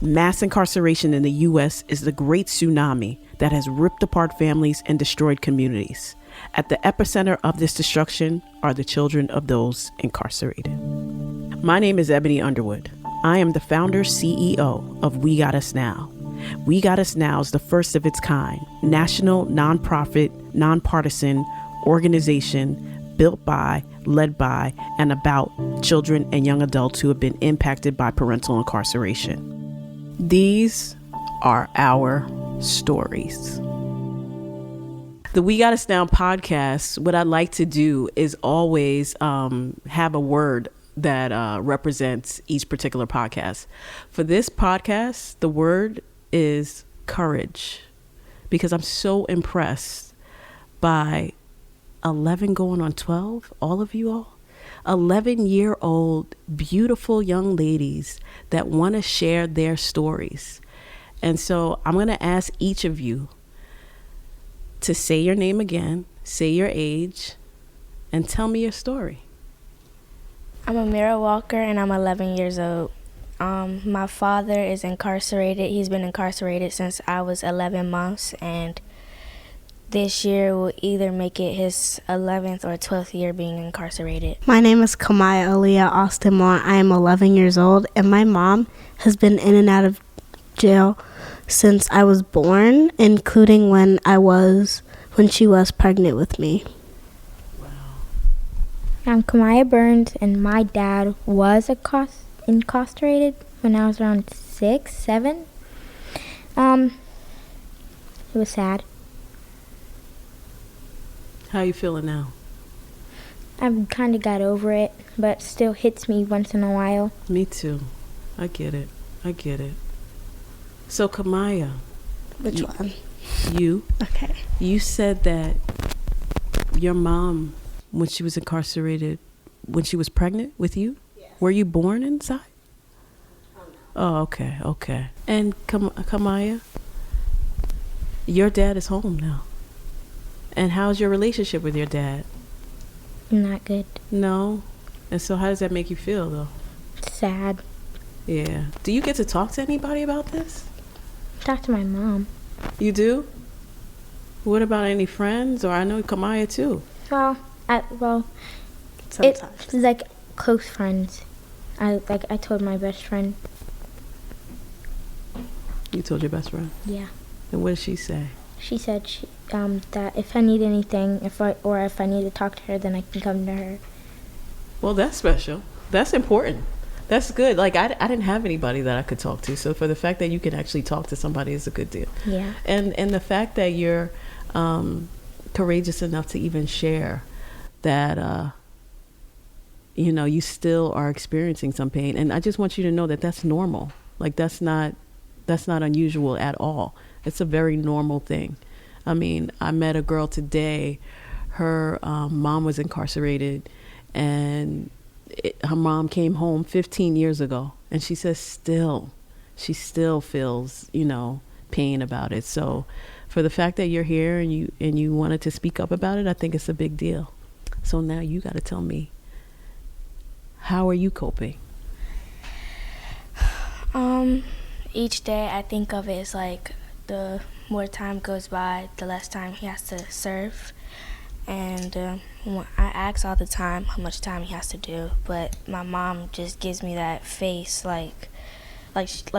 Mass incarceration in the U.S. is the great tsunami that has ripped apart families and destroyed communities. At the epicenter of this destruction are the children of those incarcerated. My name is Ebony Underwood. I am the founder CEO of We Got Us Now. We Got Us Now is the first of its kind, national, nonprofit, nonpartisan organization built by, led by, and about children and young adults who have been impacted by parental incarceration. These are our stories. The We Got Us Now podcast, what I'd like to do is always have a word that represents each particular podcast. For this podcast, the word is courage, because I'm so impressed by 11 going on 12, all of you all, 11-year-old beautiful young ladies that want to share their stories. And so I'm going to ask each of you to say your name again, say your age, and tell me your story. I'm Amira Walker, and I'm 11 years old. My father is incarcerated. He's been incarcerated since I was 11 months, and this year will either make it his 11th or 12th year being incarcerated. My name is Camaya Austin Moore. I am 11 years old, and my mom has been in and out of jail since I was born, including when she was pregnant with me. Wow. I'm Camaya Burns, and my dad was incarcerated when I was around 6, 7. It was sad. How are you feeling now? I've kind of got over it, but still hits me once in a while. Me too. I get it. So Camaya. Which one? You. Okay. You said that your mom, when she was incarcerated, when she was pregnant with you, yes. Were you born inside? Oh, no. Oh, okay. And Camaya, your dad is home now. And how's your relationship with your dad? Not good. No? And so how does that make you feel, though? Sad. Yeah. Do you get to talk to anybody about this? Talk to my mom. You do? What about any friends? Or I know Camaya, too. Sometimes. It's like close friends. I told my best friend. You told your best friend? Yeah. And what did she say? She said that if I need anything, if I need to talk to her, then I can come to her. Well, that's special. That's important. That's good. Like, I didn't have anybody that I could talk to. So for the fact that you can actually talk to somebody is a good deal. Yeah. And the fact that you're courageous enough to even share that, you still are experiencing some pain. And I just want you to know that that's normal. Like, that's not unusual at all. It's a very normal thing. I mean, I met a girl today. Her mom was incarcerated, and her mom came home 15 years ago, and she says she still feels, pain about it. So for the fact that you're here and you wanted to speak up about it, I think it's a big deal. So now you got to tell me, how are you coping? Each day I think of it as like the more time goes by, the less time he has to serve. And I ask all the time how much time he has to do, but my mom just gives me that face like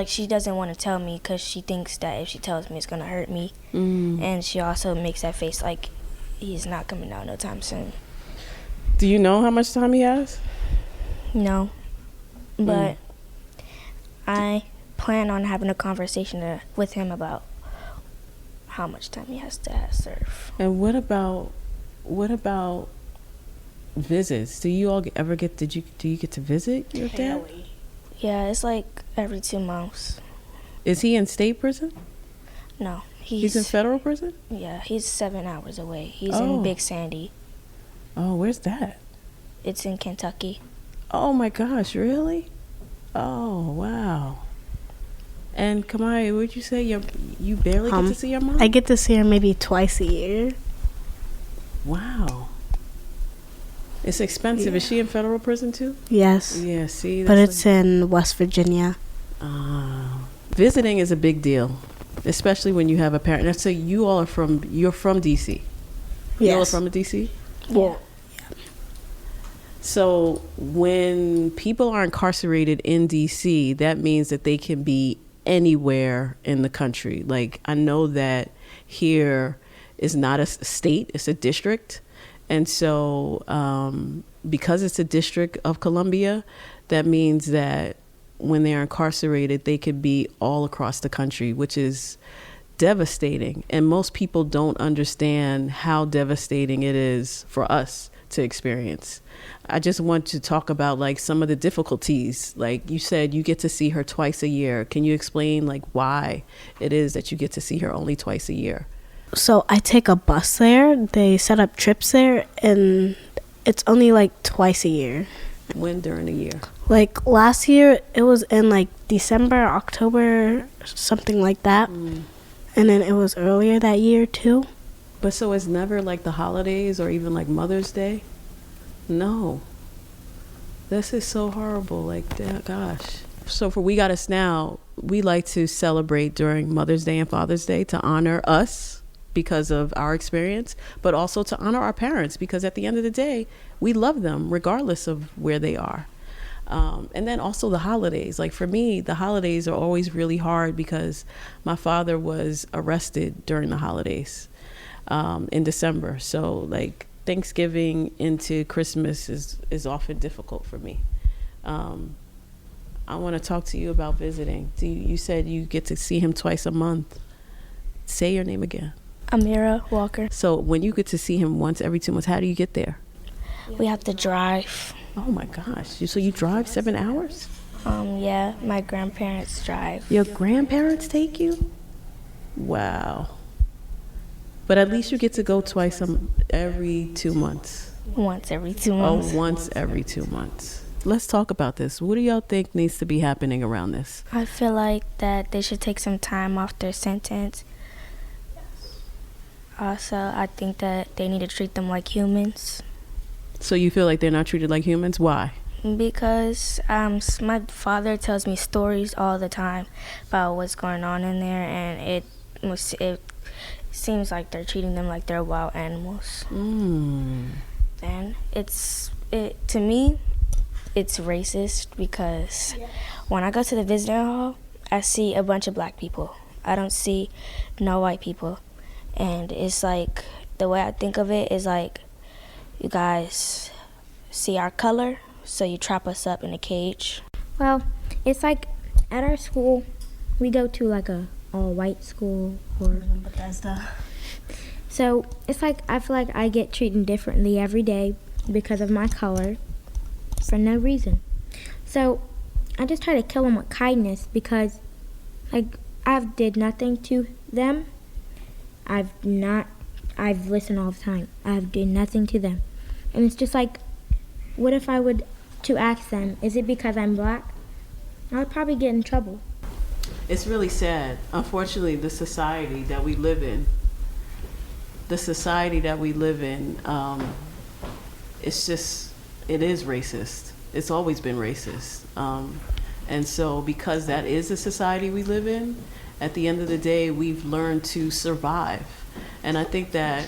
she doesn't want to tell me because she thinks that if she tells me it's going to hurt me. And she also makes that face like he's not coming out no time soon. Do you know how much time he has? No, but I plan on having a conversation with him about how much time he has to serve. And what about visits? Do you all ever get? Do you get to visit your dad? Yeah, it's like every 2 months. Is he in state prison? No, he's in federal prison. Yeah, he's 7 hours away. He's in Big Sandy. Oh, where's that? It's in Kentucky. Oh my gosh, really? Oh wow. And Camaya, would you say you barely get to see your mom? I get to see her maybe twice a year. Wow. It's expensive. Yeah. Is she in federal prison too? Yes. Yeah, see? But it's in West Virginia. Visiting is a big deal, especially when you have a parent. Let's say you're from DC. You all are Yes. from DC? Yeah. So when people are incarcerated in DC, that means that they can be anywhere in the country. Like, I know that here is not a state, it's a district. And so because it's a district of Columbia, that means that when they're incarcerated, they could be all across the country, which is devastating. And most people don't understand how devastating it is for us to experience. I just want to talk about like some of the difficulties. Like you said, you get to see her twice a year. Can you explain like why it is that you get to see her only twice a year? So I take a bus there. They set up trips there, and it's only like twice a year. When during the year? Like last year, it was in like December, October, something like that. And then it was earlier that year too. But so it's never like the holidays or even like Mother's Day? No. This is so horrible. Like, gosh. So for We Got Us Now, we like to celebrate during Mother's Day and Father's Day to honor us because of our experience, but also to honor our parents because at the end of the day, we love them regardless of where they are. And then also the holidays. Like for me, the holidays are always really hard because my father was arrested during the holidays in December. So like Thanksgiving into Christmas is often difficult for me. I want to talk to you about visiting. You said you get to see him twice a month. Say your name again. Amira Walker. So when you get to see him once every 2 months, how do you get there? We have to drive. Oh my gosh. So you drive 7 hours? Yeah, my grandparents drive. Your grandparents take you? Wow. But at least you get to go twice every 2 months. Once every 2 months. Oh, once every 2 months. Let's talk about this. What do y'all think needs to be happening around this? I feel like that they should take some time off their sentence. Also, I think that they need to treat them like humans. So you feel like they're not treated like humans? Why? Because my father tells me stories all the time about what's going on in there, and it seems like they're treating them like they're wild animals. And to me, it's racist because when I go to the visitor hall, I see a bunch of black people. I don't see no white people. And it's like, the way I think of it is like, you guys see our color, so you trap us up in a cage. Well, it's like at our school, we go to like a all-white school, or Bethesda. so it's like I feel like I get treated differently every day because of my color for no reason. So I just try to kill them with kindness because like I've did nothing to them. I've listened all the time. I've done nothing to them. And it's just like, what if I would to ask them, is it because I'm black? I would probably get in trouble. It's really sad. Unfortunately, the society that we live in, it is racist. It's always been racist. And so because that is the society we live in, at the end of the day, we've learned to survive. And I think that,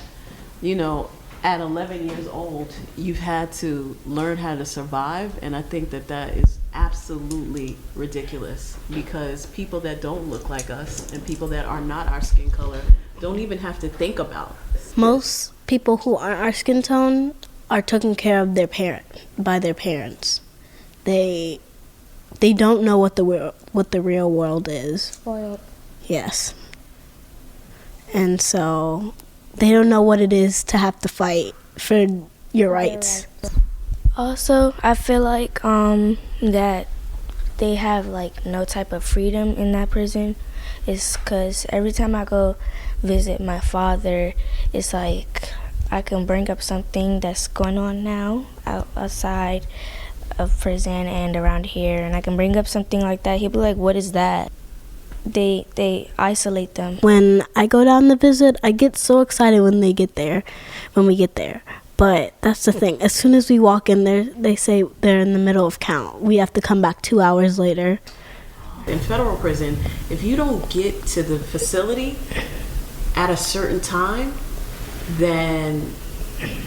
at 11 years old, you've had to learn how to survive. And I think that is absolutely ridiculous because people that don't look like us and people that are not our skin color don't even have to think about this. Most people who aren't our skin tone are taken care of by their parents. They don't know what the real world is. Spoiled. Yes. And so they don't know what it is to have to fight for your rights. Also, I feel like that they have like no type of freedom in that prison. It's because every time I go visit my father, it's like I can bring up something that's going on now outside of prison and around here, and I can bring up something like that. He'll be like, "What is that?" They isolate them. When I go down to visit, I get so excited when we get there. But that's the thing. As soon as we walk in there, they say they're in the middle of count. We have to come back 2 hours later. In federal prison, if you don't get to the facility at a certain time, then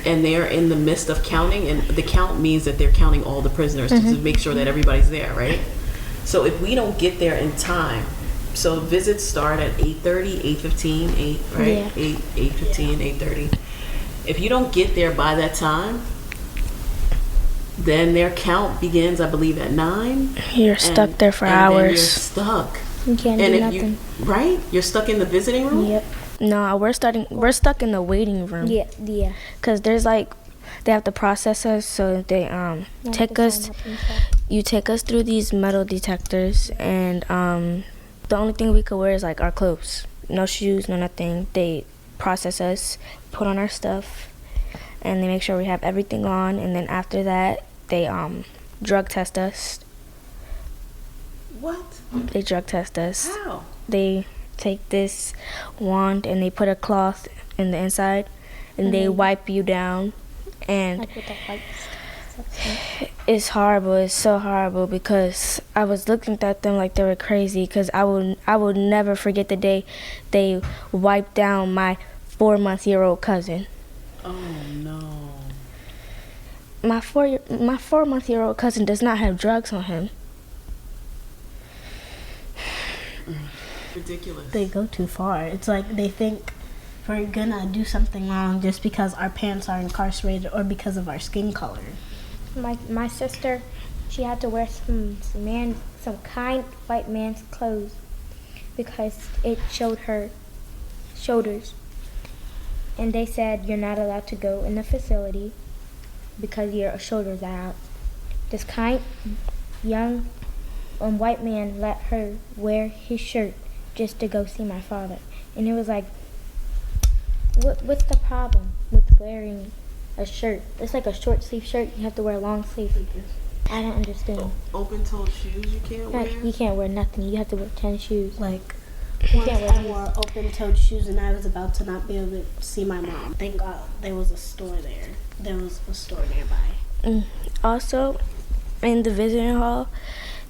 and they're in the midst of counting, and the count means that they're counting all the prisoners to make sure that everybody's there, right? So if we don't get there in time, so visits start at 8:30, 8:15, 8, right? Yeah. 8:15, 8:30. If you don't get there by that time, then their count begins, I believe, at 9. You're stuck there for and hours. Then you're stuck. You can't And do if nothing. right? You're stuck in the visiting room? Yep. No, we're stuck in the waiting room. Yeah. Cause there's like, they have to process us, so they take us. You take us through these metal detectors, and the only thing we could wear is like our clothes, no shoes, no nothing. They process us, put on our stuff, and they make sure we have everything on. And then after that, they drug test us. What? They drug test us. How? They take this wand and they put a cloth in the inside, and they wipe you down. And Like with the white stuff. it's horrible. It's so horrible because I was looking at them like they were crazy. Because I will never forget the day they wiped down my 4-month-old cousin. Oh no. My 4-month-old cousin does not have drugs on him. Ridiculous. They go too far. It's like they think we're gonna do something wrong just because our parents are incarcerated or because of our skin color. My sister, she had to wear some kind white man's clothes because it showed her shoulders. And they said you're not allowed to go in the facility because your shoulders are out. This kind young white man let her wear his shirt just to go see my father. And it was like, what's the problem with wearing a shirt? It's like a short sleeve shirt. You have to wear a long sleeve. I don't understand. Open-toed shoes you can't wear? You can't wear nothing. You have to wear 10 shoes. Like, You once can't wear I these. wore open-toed shoes and I was about to not be able to see my mom. Thank God there was a store there. There was a store nearby. Also, in the visiting hall,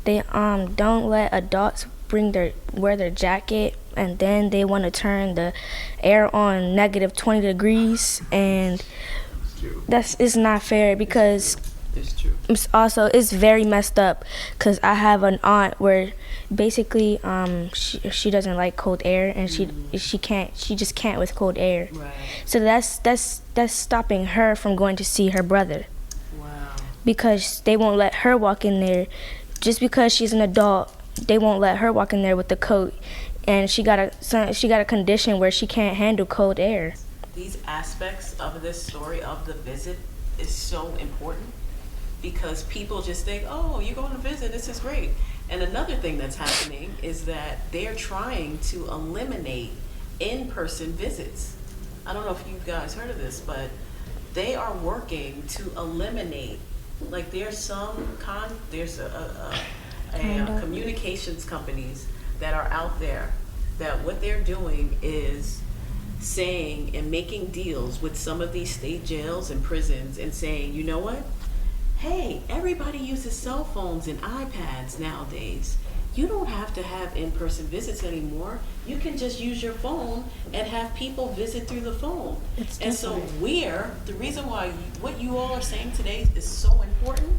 they don't let adults wear their jacket, and then they want to turn the air on negative 20 degrees, and it's not fair because It's true. it's very messed up because I have an aunt where basically she doesn't like cold air, and she just can't with cold air. Right. So that's stopping her from going to see her brother. Wow. Because they won't let her walk in there. Just because she's an adult, they won't let her walk in there with the coat, and she got a condition where she can't handle cold air. These aspects of this story of the visit is so important because people just think, oh, you're going to visit, this is great. And another thing that's happening is that they're trying to eliminate in-person visits. I don't know if you guys heard of this, but they are working to eliminate, like there's communications companies that are out there that what they're doing is saying and making deals with some of these state jails and prisons and saying, you know what? Hey, everybody uses cell phones and iPads nowadays. You don't have to have in-person visits anymore. You can just use your phone and have people visit through the phone. And so the reason why what you all are saying today is so important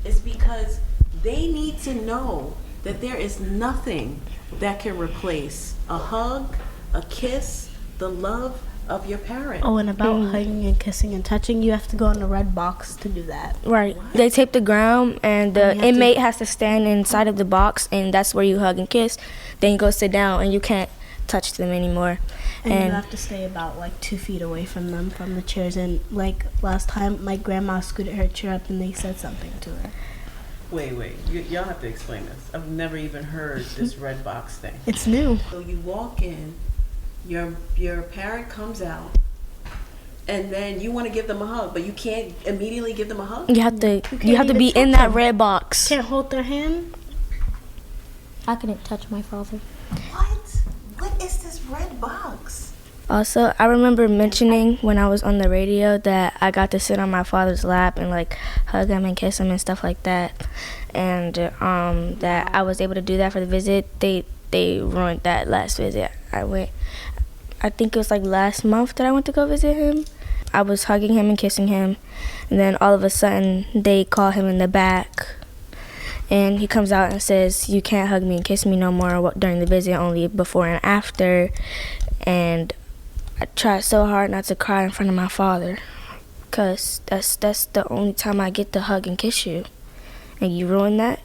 is because they need to know that there is nothing that can replace a hug, a kiss, the love of your parent. Oh, and about hugging and kissing and touching, you have to go in the red box to do that. Right. They tape the ground, and the you have inmate has to stand inside of the box, and that's where you hug and kiss. Then you go sit down, and you can't touch them anymore. And you have to stay about like 2 feet away from them, from the chairs. And like last time, my grandma scooted her chair up and they said something to her. Wait, y'all have to explain this. I've never even heard this red box thing. It's new. So you walk in, your parent comes out, and then you want to give them a hug, but you can't immediately give them a hug? You have to even be in touch that them. red box. Can't hold their hand. I couldn't touch my father. What? What is this red box? Also, I remember mentioning when I was on the radio that I got to sit on my father's lap and like hug him and kiss him and stuff like that, and that I was able to do that for the visit. They ruined that last visit. I think it was like last month that I went to go visit him. I was hugging him and kissing him, and then all of a sudden they call him in the back, and he comes out and says, "You can't hug me and kiss me no more during the visit, only before and after." And I tried so hard not to cry in front of my father, because that's the only time I get to hug and kiss you, and you ruin that.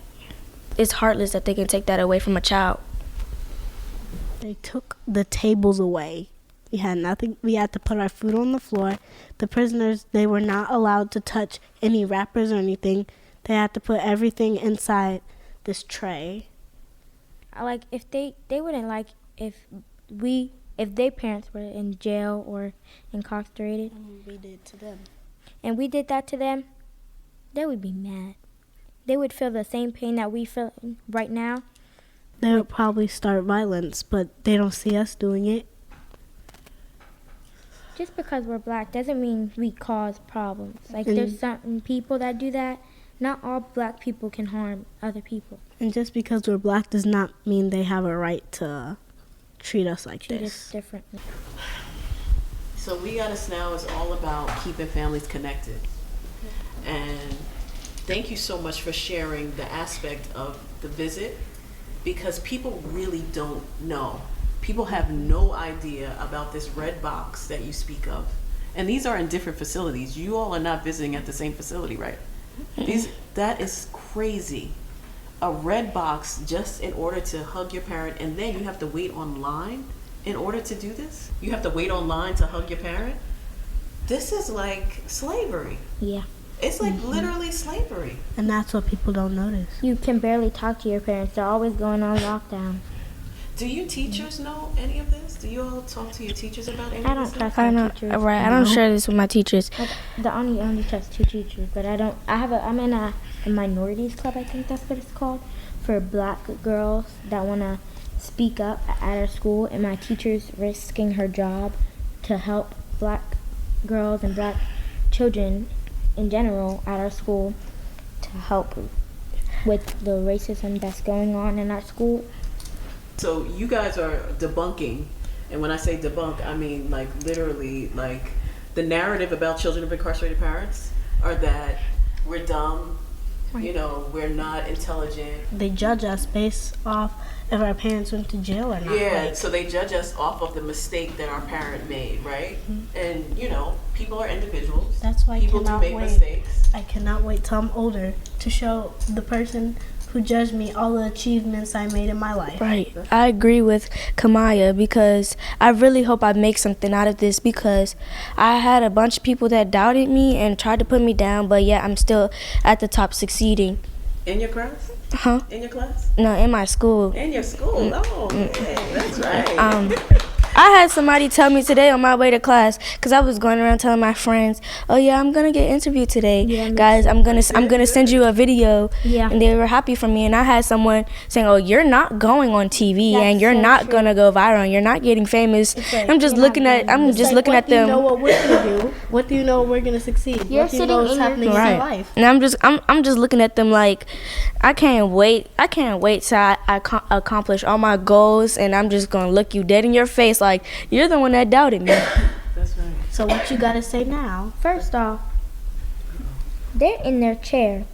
It's heartless that they can take that away from a child. They took the tables away. We had nothing. We had to put our food on the floor. The prisoners, they were not allowed to touch any wrappers or anything. They had to put everything inside this tray. Like, if they wouldn't like if their parents were in jail or incarcerated. We did to them. And we did that to them, they would be mad. They would feel the same pain that we feel right now. They would probably start violence, but they don't see us doing it. Just because we're black doesn't mean we cause problems. Like, there's certain people that do that. Not all black people can harm other people. And just because we're black does not mean they have a right to treat us like Treat this. us differently. So We Got Us Now is all about keeping families connected. And thank you so much for sharing the aspect of the visit, because people really don't know. People have no idea about this red box that you speak of. And these are in different facilities. You all are not visiting at the same facility, right? That is crazy. A red box just in order to hug your parent, and then you have to wait online in order to do this? You have to wait online to hug your parent? This is like slavery. Yeah. It's like literally slavery. And that's what people don't notice. You can barely talk to your parents. They're always going on lockdown. Do you teachers know any of this? Do you all talk to your teachers about any I of don't this? trust I my don't, teachers. right, I don't share this with my teachers. I only trust 2 teachers, but I'm in a minorities club, I think that's what it's called, for black girls that want to speak up at our school, and my teacher's risking her job to help black girls and black children in general at our school to help with the racism that's going on in our school. So you guys are debunking, and when I say debunk, I mean like literally like the narrative about children of incarcerated parents are that we're dumb, you know, we're not intelligent. They judge us based off if our parents went to jail or not. Yeah, so they judge us off of the mistake that our parent made, right? Mm-hmm. And you know, people are individuals. That's why people do make mistakes. I cannot wait till I'm older to show the person who judged me all the achievements I made in my life. Right. I agree with Camaya, because I really hope I make something out of this, because I had a bunch of people that doubted me and tried to put me down, but yet I'm still at the top succeeding. In your class? Huh? In your class? No, in my school. In your school? Oh, yeah, that's right. I had somebody tell me today on my way to class, because I was going around telling my friends, "Oh yeah, I'm gonna get interviewed today, guys. I'm gonna send you a video." Yeah. And they were happy for me. And I had someone saying, "Oh, you're not going on TV, and you're so not gonna go viral, and you're not getting famous." Like, I'm just looking at them. What do you know what we're gonna do? What do you know we're gonna succeed? You're what do you know sitting is in your- happening in your life? And I'm just looking at them like, I can't wait till I accomplish all my goals, and I'm just gonna look you dead in your face like, you're the one that doubted me. That's right. So what you gotta say now? First off, they're in their chair.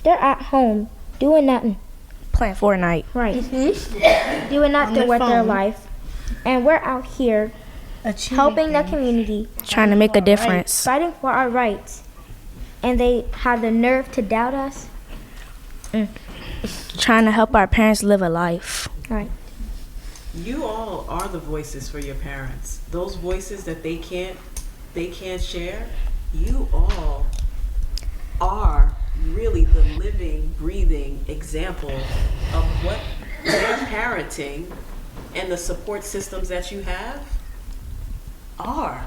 They're at home doing nothing. Playing Fortnite. Right. Doing nothing with their life. And we're out here helping the community, Trying to make a difference. fighting for our rights. And they have the nerve to doubt us. Trying to help our parents live a life. Right. You all are the voices for your parents. Those voices that they can't share. You all are really the living, breathing example of what their parenting and the support systems that you have are.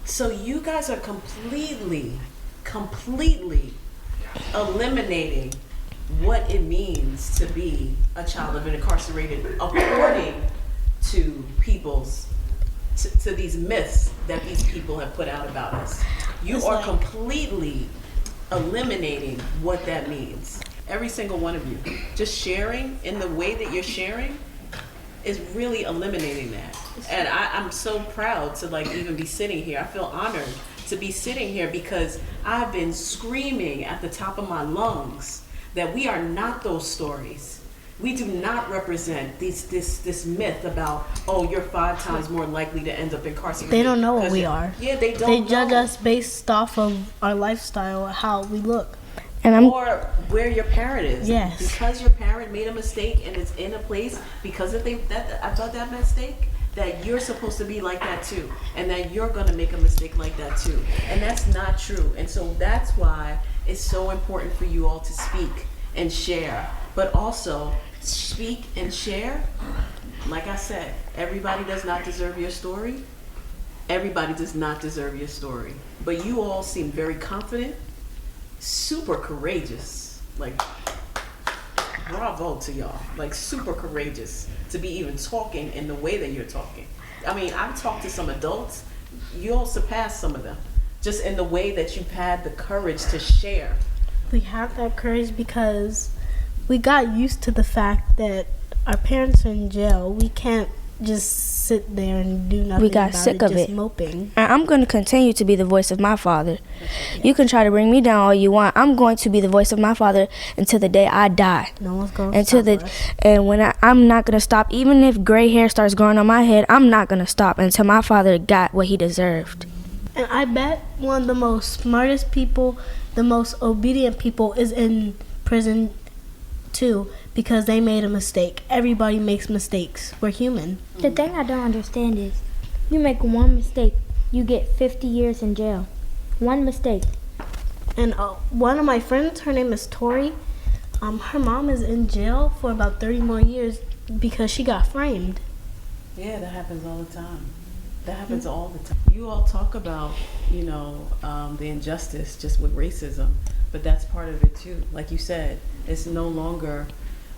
So you guys are completely eliminating what it means to be a child of an incarcerated according to people's to these myths that these people have put out about us. You It's are like- completely eliminating what that means. Every single one of you. Just sharing in the way that you're sharing is really eliminating that. And I'm so proud to like even be sitting here. I feel honored to be sitting here because I've been screaming at the top of my lungs that we are not those stories. We do not represent this myth about, oh, you're 5 times more likely to end up incarcerated. They don't know what 'Cause we are. Yeah, they don't They judge know. us based off of our lifestyle, how we look. And I'm Or where your parent is. Yes. Because your parent made a mistake and it's in a place because of that mistake, that you're supposed to be like that too. And that you're gonna make a mistake like that too. And that's not true. And so that's why it's so important for you all to speak and share. But also speak and share. Like I said, everybody does not deserve your story. Everybody does not deserve your story. But you all seem very confident, super courageous. Like, bravo to y'all. Like, super courageous to be even talking in the way that you're talking. I mean, I've talked to some adults. You all surpassed some of them. Just in the way that you've had the courage to share. We have that courage because we got used to the fact that our parents are in jail. We can't just sit there and do nothing. We got about sick it, of just it. moping. And I'm going to continue to be the voice of my father. You can try to bring me down all you want. I'm going to be the voice of my father until the day I die. No one's going to Until stop the us. and when I'm not going to stop. Even if gray hair starts growing on my head, I'm not going to stop until my father got what he deserved. And I bet one of the most smartest people, the most obedient people is in prison too, because they made a mistake. Everybody makes mistakes. We're human. The thing I don't understand is, you make one mistake, you get 50 years in jail. One mistake. And one of my friends, her name is Tori. Her mom is in jail for about 30 more years because she got framed. Yeah, that happens all the time. That happens all the time. You all talk about, the injustice just with racism, but that's part of it too. Like you said, it's no longer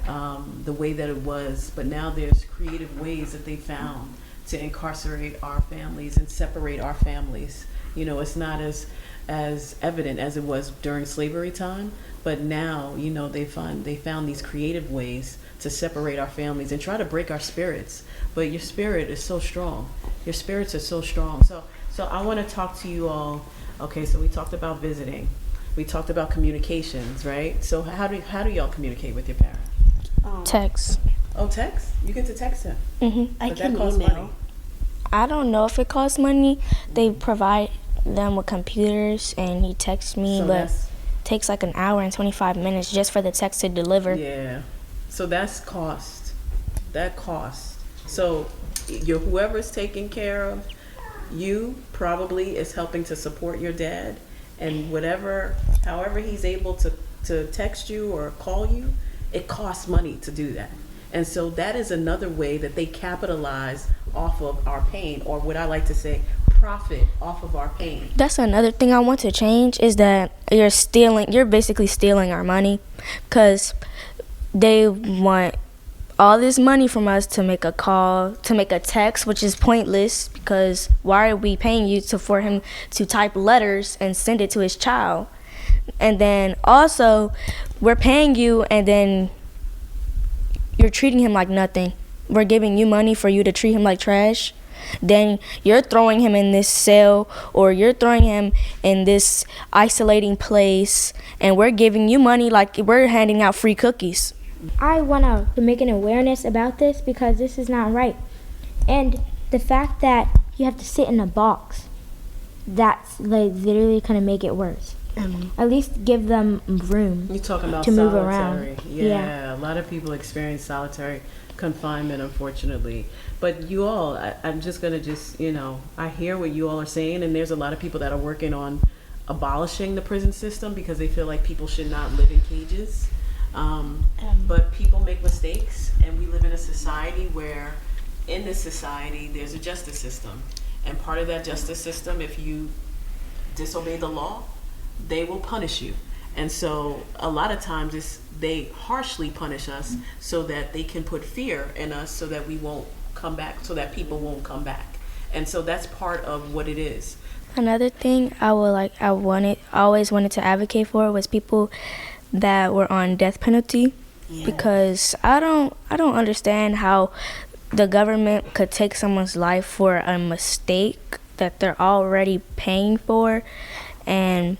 the way that it was, but now there's creative ways that they found to incarcerate our families and separate our families. It's not as evident as it was during slavery time, but now, they found these creative ways to separate our families and try to break our spirits. But your spirit is so strong. Your spirits are so strong. So I want to talk to you all. Okay, so we talked about visiting. We talked about communications, right? So how do y'all communicate with your parents? Text. Oh, text? You get to text him. I But can that costs email. money. I don't know if it costs money. They provide them with computers, and he texts me, So but that's, takes like an hour and 25 minutes just for the text to deliver. yeah. So that's cost. That cost. So whoever's taking care of you probably is helping to support your dad, and however he's able to text you or call you, it costs money to do that. And so that is another way that they capitalize off of our pain, or what I like to say, profit off of our pain. That's another thing I want to change, is that you're basically stealing our money, because they want all this money from us to make a call, to make a text, which is pointless, because why are we paying you for him to type letters and send it to his child? And then also, we're paying you and then you're treating him like nothing. We're giving you money for you to treat him like trash. Then you're throwing him in this cell, or you're throwing him in this isolating place, and we're giving you money like we're handing out free cookies. I want to make an awareness about this because this is not right. And the fact that you have to sit in a box, that's like literally going to make it worse. At least give them room. You're talking about to move solitary. around. Yeah, a lot of people experience solitary confinement, unfortunately. But you all, I'm just going to I hear what you all are saying, and there's a lot of people that are working on abolishing the prison system because they feel like people should not live in cages. But people make mistakes, and we live in a society where, in this society, there's a justice system. And part of that justice system, if you disobey the law, they will punish you. And so a lot of times they harshly punish us so that they can put fear in us so that we won't come back, so that people won't come back. And so that's part of what it is. Another thing I always wanted to advocate for was people that were on death penalty, because I don't understand how the government could take someone's life for a mistake that they're already paying for. And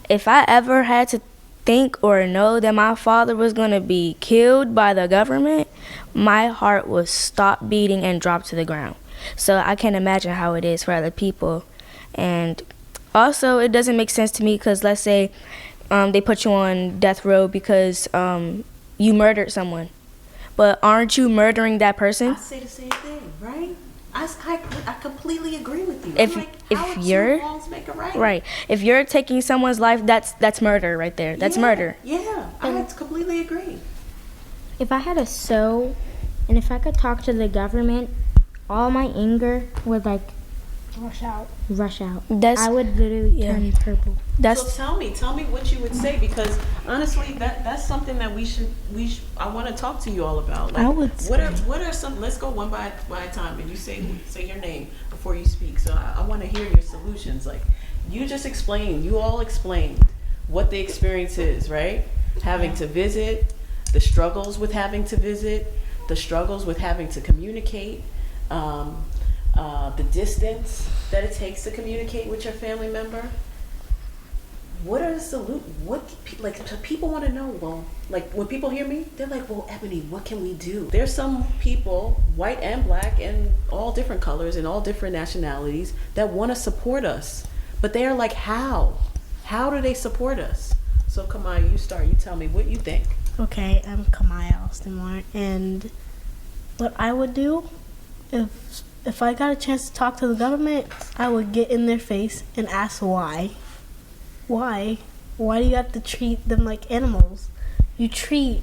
if I ever had to think or know that my father was going to be killed by the government, my heart would stop beating and drop to the ground. So I can't imagine how it is for other people. And also, it doesn't make sense to me, because let's say they put you on death row because you murdered someone. But aren't you murdering that person? I say the same thing, right? I completely agree with you. If you're two wrongs make a right. Right. If you're taking someone's life, that's murder right there. That's murder. Yeah, I completely agree. If I had a soul, and if I could talk to the government, all my anger would like rush out. I would literally turn purple. So tell me what you would say, because honestly, that's something that we should. I want to talk to you all about. Like, I would what are some? Let's go one by a time, and you say your name before you speak. So I want to hear your solutions. Like, you all explained what the experience is, right? Having to visit, the struggles with having to visit, the struggles with having to communicate. The distance that it takes to communicate with your family member. What are the people want to know? Well, like, when people hear me, they're like, well, Ebony, what can we do? There's some people, white and black and all different colors and all different nationalities, that want to support us, but they are like, how do they support us? So Camaya, you start. You tell me what you think. Okay, I'm Camaya Austin, and what I would do if I got a chance to talk to the government, I would get in their face and ask why. Why do you have to treat them like animals? You're treating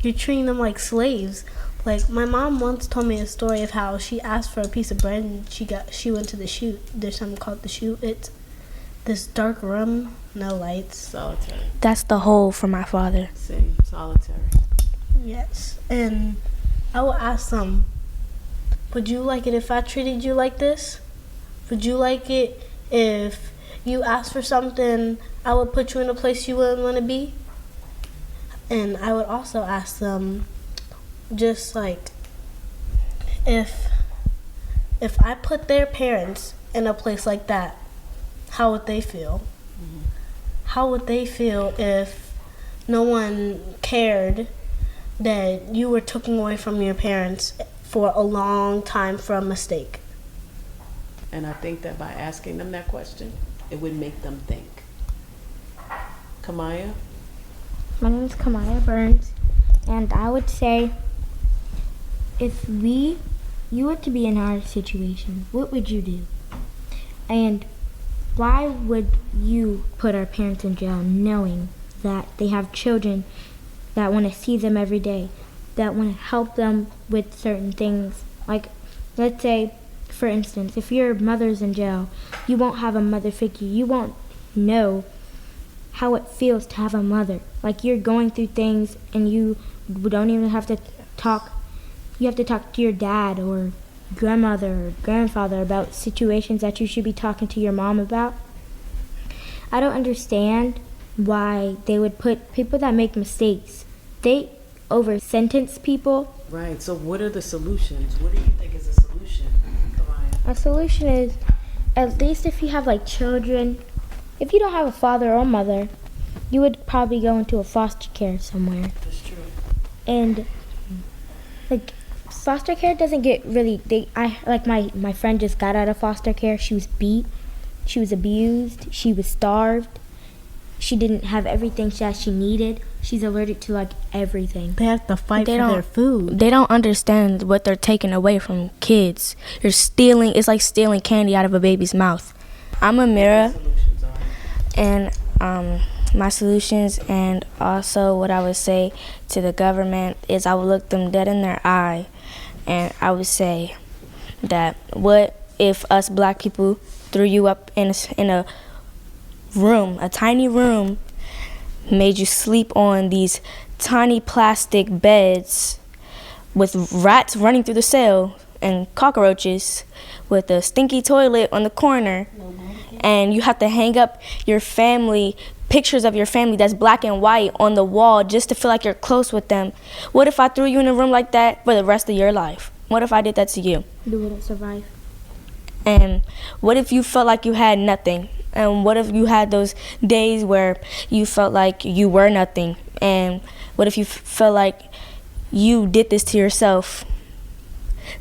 them like slaves. Like, my mom once told me a story of how she asked for a piece of bread and she went to the chute. There's something called the chute. It's this dark room, no lights. Solitary. That's the hole for my father. Same, solitary. Yes, and I would ask them, would you like it if I treated you like this? Would you like it if you asked for something, I would put you in a place you wouldn't want to be? And I would also ask them, just like, if I put their parents in a place like that, how would they feel? Mm-hmm. How would they feel if no one cared that you were taken away from your parents for a long time for a mistake? And I think that by asking them that question, it would make them think. Camaya? My name is Camaya Burns, and I would say, if you were to be in our situation, what would you do? And why would you put our parents in jail knowing that they have children that want to see them every day, that want to help them with certain things? Like, let's say, for instance, if your mother's in jail, you won't have a mother figure. You won't know how it feels to have a mother. Like, you're going through things and you don't even have to talk. You have to talk to your dad or grandmother or grandfather about situations that you should be talking to your mom about. I don't understand why they would put people that make mistakes. They over-sentence people. Right, so what are the solutions? What do you think is a solution? A solution is, at least if you have like children, if you don't have a father or mother, you would probably go into a foster care somewhere. That's true. And like, foster care doesn't get really, my friend just got out of foster care. She was beat, she was abused, she was starved. She didn't have everything that she needed. She's allergic to like everything. They have to fight for their food. They don't understand what they're taking away from kids. You're stealing. It's like stealing candy out of a baby's mouth. I'm Amira, and my solutions, and also what I would say to the government is, I would look them dead in their eye, and I would say that, what if us black people threw you up in a room, a tiny room, made you sleep on these tiny plastic beds with rats running through the cell, and cockroaches with a stinky toilet on the corner, and you have to hang up your family, pictures of your family that's black and white on the wall just to feel like you're close with them. What if I threw you in a room like that for the rest of your life? What if I did that to you? You wouldn't survive. And what if you felt like you had nothing? And what if you had those days where you felt like you were nothing? And what if you felt like you did this to yourself?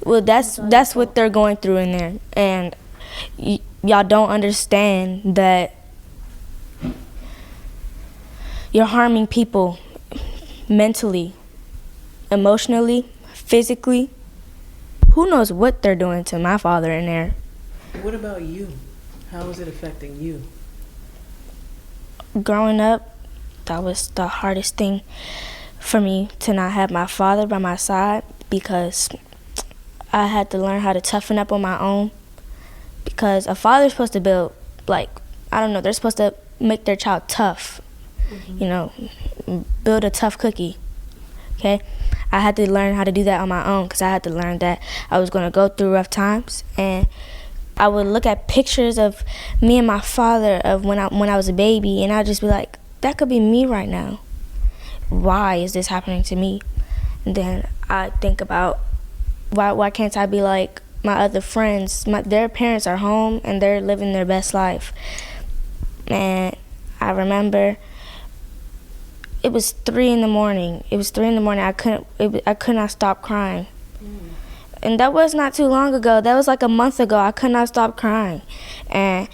Well, that's what they're going through in there. And y'all don't understand that you're harming people mentally, emotionally, physically. Who knows what they're doing to my father in there? What about you? How is it affecting you? Growing up, that was the hardest thing for me, to not have my father by my side, because I had to learn how to toughen up on my own. Because a father's supposed to build, like, I don't know, they're supposed to make their child tough, you know, build a tough cookie, okay? I had to learn how to do that on my own, because I had to learn that I was going to go through rough times. And I would look at pictures of me and my father of when I was a baby, and I'd just be like, that could be me right now. Why is this happening to me? And then I think about, why can't I be like my other friends? Their parents are home and they're living their best life. And I remember it was 3 in the morning. I could not stop crying. And that was not too long ago. That was like a month ago. I could not stop crying. And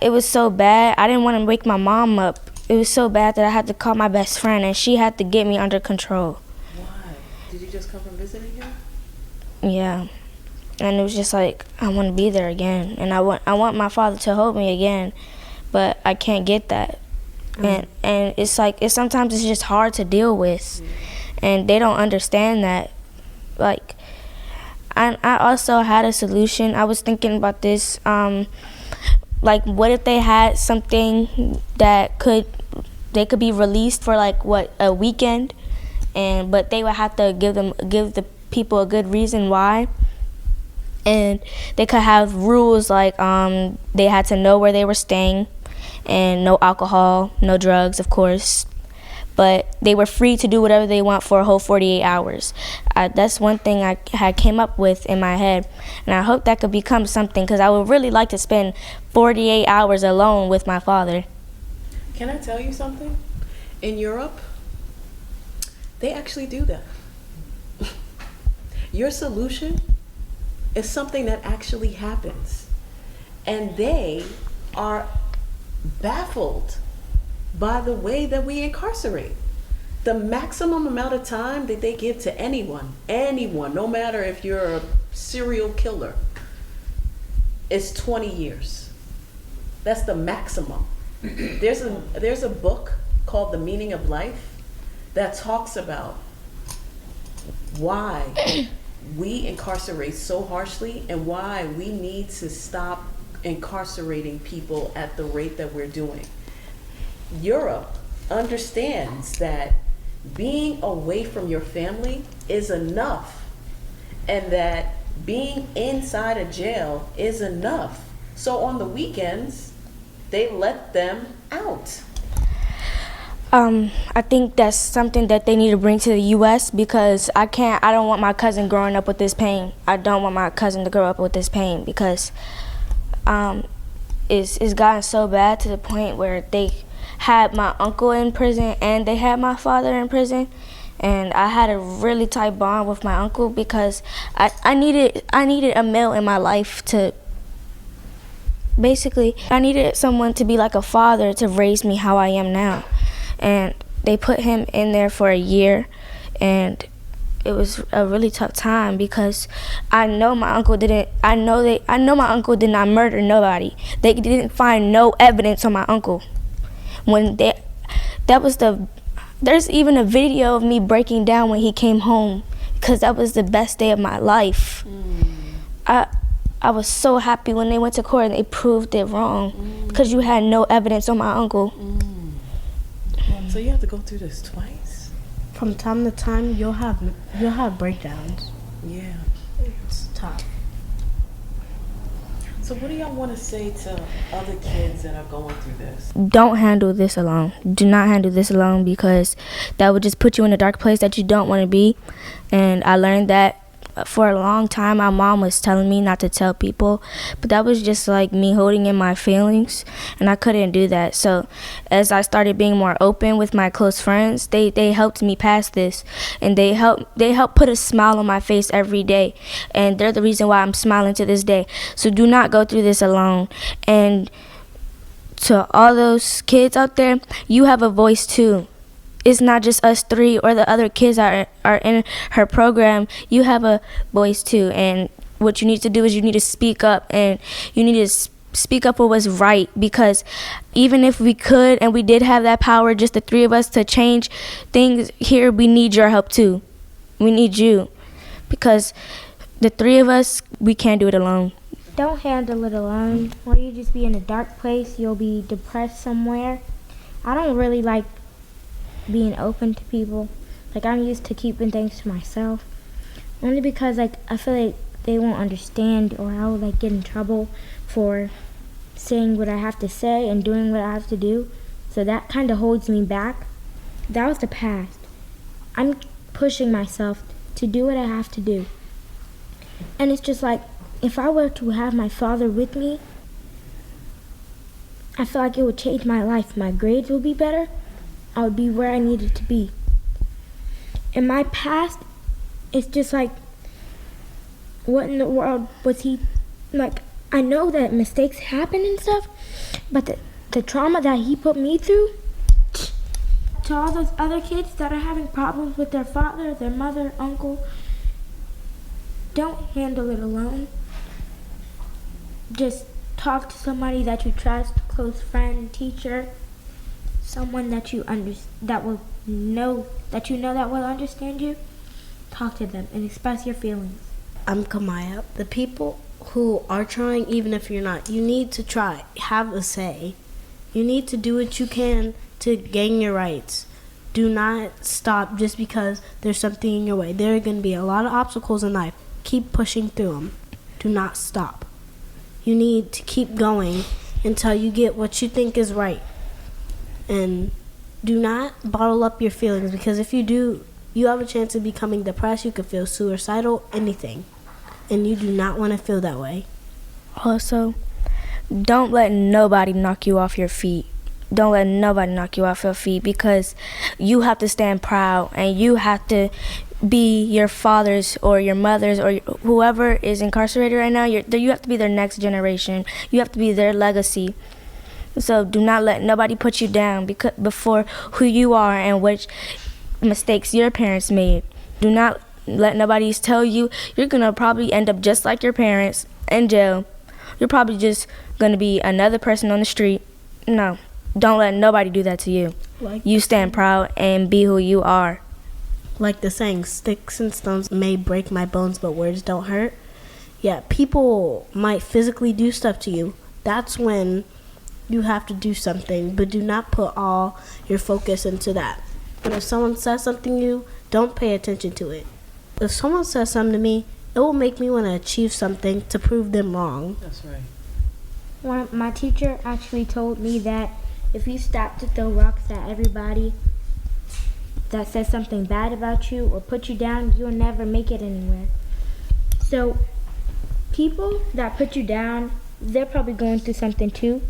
it was so bad. I didn't want to wake my mom up. It was so bad that I had to call my best friend, and she had to get me under control. Why? Did you just come from visiting him? Yeah. And it was just like, I want to be there again. And I want my father to hold me again. But I can't get that. And it's like, sometimes it's just hard to deal with. And they don't understand that. Like, I also had a solution. I was thinking about this, like, what if they had something that they could be released for like a weekend, but they would have to give the people a good reason why, and they could have rules like they had to know where they were staying, and no alcohol, no drugs, of course. But they were free to do whatever they want for a whole 48 hours. That's one thing I had came up with in my head. And I hope that could become something, because I would really like to spend 48 hours alone with my father. Can I tell you something? In Europe, they actually do that. Your solution is something that actually happens. And they are baffled by the way that we incarcerate. The maximum amount of time that they give to anyone, no matter if you're a serial killer, is 20 years. That's the maximum. There's a book called The Meaning of Life that talks about why we incarcerate so harshly and why we need to stop incarcerating people at the rate that we're doing. Europe understands that being away from your family is enough, and that being inside a jail is enough. So on the weekends, they let them out. I think that's something that they need to bring to the U.S. because I don't want my cousin growing up with this pain. I don't want my cousin to grow up with this pain because it's gotten so bad to the point where they had my uncle in prison and they had my father in prison, and I had a really tight bond with my uncle because I needed a male in my life to basically, I needed someone to be like a father to raise me how I am now. And they put him in there for a year, and it was a really tough time because I know my uncle did not murder nobody. They didn't find no evidence on my uncle. There's even a video of me breaking down when he came home because that was the best day of my life. I was so happy when they went to court and they proved it wrong because you had no evidence on my uncle. So you have to go through this twice? From time to time, you'll have breakdowns. Yeah. tough. So what do y'all want to say to other kids that are going through this? Don't handle this alone. Do not handle this alone, because that would just put you in a dark place that you don't want to be. And I learned that for a long time. My mom was telling me not to tell people, but that was just like me holding in my feelings, and I couldn't do that. So as I started being more open with my close friends, they helped me pass this, and they helped put a smile on my face every day, and they're the reason why I'm smiling to this day. So do not go through this alone. And to all those kids out there, you have a voice too. It's not just us three or the other kids that are in her program. You have a voice too, and what you need to do is you need to speak up, and you need to speak up for what's right, because even if we could and we did have that power, just the three of us, to change things here, we need your help too. We need you, because the three of us, we can't do it alone. Don't handle it alone, or you just be in a dark place. You'll be depressed somewhere. I don't really like being open to people. Like, I'm used to keeping things to myself, only because like I feel like they won't understand, or I will like get in trouble for saying what I have to say and doing what I have to do. So that kind of holds me back. That was the past. I'm pushing myself to do what I have to do, and it's just like, if I were to have my father with me, I feel like it would change my life. My grades would be better. I would be where I needed to be. In my past, it's just like, what in the world was he, like, I know that mistakes happen and stuff, but the trauma that he put me through, to all those other kids that are having problems with their father, their mother, uncle, don't handle it alone. Just talk to somebody that you trust, close friend, teacher, someone that you know that will understand you. Talk to them and express your feelings. I'm Camaya. The people who are trying, even if you're not, you need to try. Have a say. You need to do what you can to gain your rights. Do not stop just because there's something in your way. There are going to be a lot of obstacles in life. Keep pushing through them. Do not stop. You need to keep going until you get what you think is right. And do not bottle up your feelings, because if you do, you have a chance of becoming depressed. You could feel suicidal, anything. And you do not want to feel that way. Also, don't let nobody knock you off your feet. Don't let nobody knock you off your feet, because you have to stand proud, and you have to be your father's or your mother's or whoever is incarcerated right now. You have to be their next generation. You have to be their legacy. So do not let nobody put you down before who you are and which mistakes your parents made. Do not let nobody tell you you're going to probably end up just like your parents in jail. You're probably just going to be another person on the street. No, don't let nobody do that to you. You stand proud and be who you are. Like the saying, sticks and stones may break my bones, but words don't hurt. Yeah, people might physically do stuff to you. That's when you have to do something, but do not put all your focus into that. And if someone says something to you, don't pay attention to it. If someone says something to me, it will make me want to achieve something to prove them wrong. That's right. My teacher actually told me that if you stop to throw rocks at everybody that says something bad about you or put you down, you'll never make it anywhere. So people that put you down, they're probably going through something too.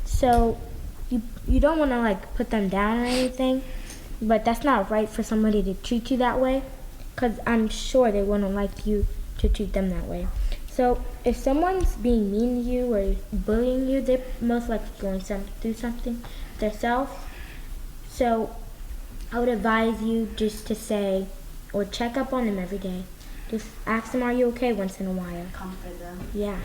So you don't want to like put them down or anything, but that's not right for somebody to treat you that way, because I'm sure they wouldn't like you to treat them that way. So if someone's being mean to you or bullying you, they're most likely going through something themselves. So I would advise you just to say or check up on them every day. Just ask them, are you okay, once in a while. Comfort them. Yeah.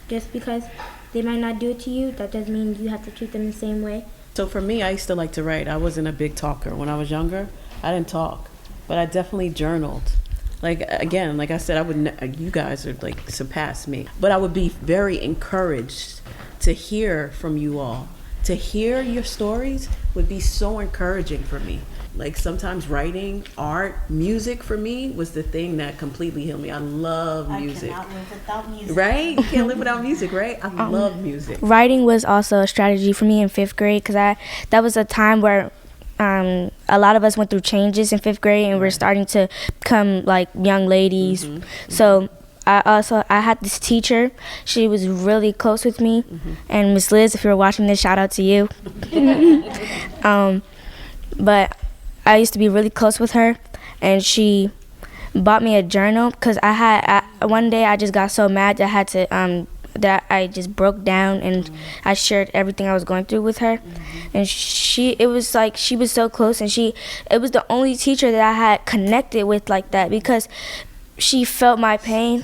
Just because they might not do it to you, that doesn't mean you have to treat them the same way. So for me, I used to like to write. I wasn't a big talker. When I was younger, I didn't talk, but I definitely journaled. Like, again, like I said, you guys are like surpass me, but I would be very encouraged to hear from you all to hear your stories would be so encouraging for me. Like sometimes writing, art, music for me was the thing that completely healed me. I love music. I cannot live without music. Right? You can't live without music, right? I love music. Writing was also a strategy for me in 5th grade because that was a time where a lot of us went through changes in 5th grade and we're starting to become like young ladies. So I had this teacher. She was really close with me. And Miss Liz, if you're watching this, shout out to you. But I used to be really close with her, and she bought me a journal because one day I just got so mad that I had to that I just broke down and I shared everything I was going through with her. And it was like she was so close, and it was the only teacher that I had connected with like that, because she felt my pain,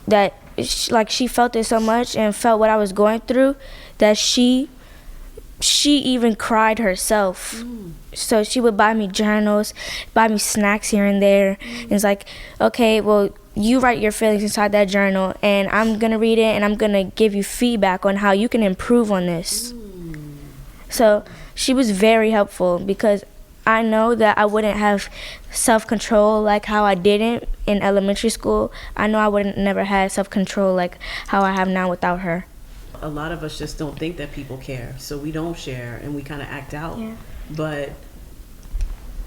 that she felt it so much and felt what I was going through that she even cried herself. So she would buy me journals, buy me snacks here and there. And it's like, okay, well, you write your feelings inside that journal, and I'm going to read it, and I'm going to give you feedback on how you can improve on this. So she was very helpful, because I know that I wouldn't have self-control like how I didn't in elementary school. I know I wouldn't never had self-control like how I have now without her. A lot of us just don't think that people care, so we don't share and we kind of act out. Yeah. But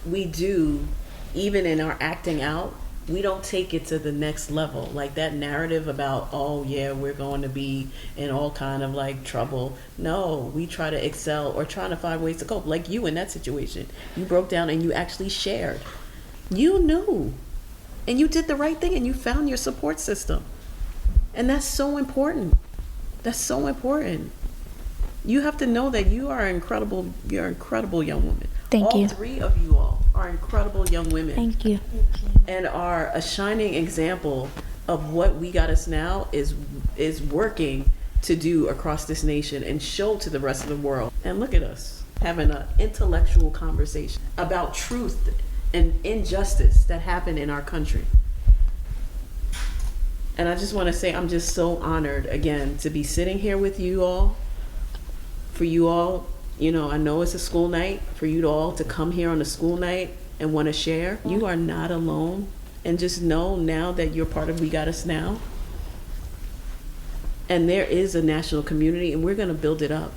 we do, even in our acting out, we don't take it to the next level. Like that narrative about, oh yeah, we're going to be in all kind of like trouble. No, we try to excel or trying to find ways to cope. Like you in that situation, you broke down and you actually shared. You knew, and you did the right thing, and you found your support system. And that's so important. That's so important. You have to know that you are incredible. You're an incredible young woman. Thank you. All 3 of you all are incredible young women. Thank you. And are a shining example of what We Got Us Now is working to do across this nation and show to the rest of the world. And look at us having an intellectual conversation about truth and injustice that happen in our country. And I just want to say I'm just so honored again to be sitting here with you all. For you all, you know, I know it's a school night. For you all to come here on a school night and want to share, you are not alone. And just know now that you're part of We Got Us Now. And there is a national community, and we're going to build it up.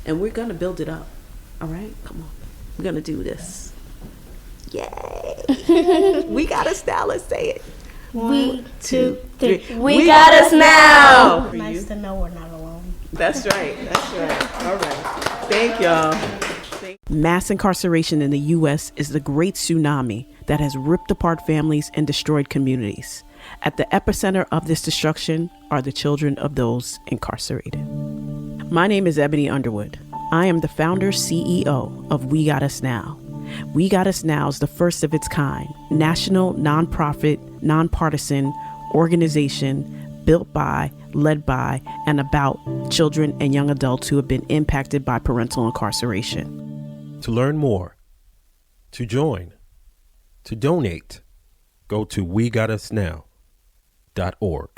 And we're going to build it up. All right? Come on. We're going to do this. Yay. We got us now. Let's say it. 1, 2, 3. We got us now. Nice to know we're not alone. That's right. That's right. All right. Thank y'all. Mass incarceration in the U.S. is the great tsunami that has ripped apart families and destroyed communities. At the epicenter of this destruction are the children of those incarcerated. My name is Ebony Underwood. I am the founder CEO of We Got Us Now. We Got Us Now is the first of its kind, national, nonprofit, nonpartisan organization built by, led by, and about children and young adults who have been impacted by parental incarceration. To learn more, to join, to donate, go to WeGotUsNow.org.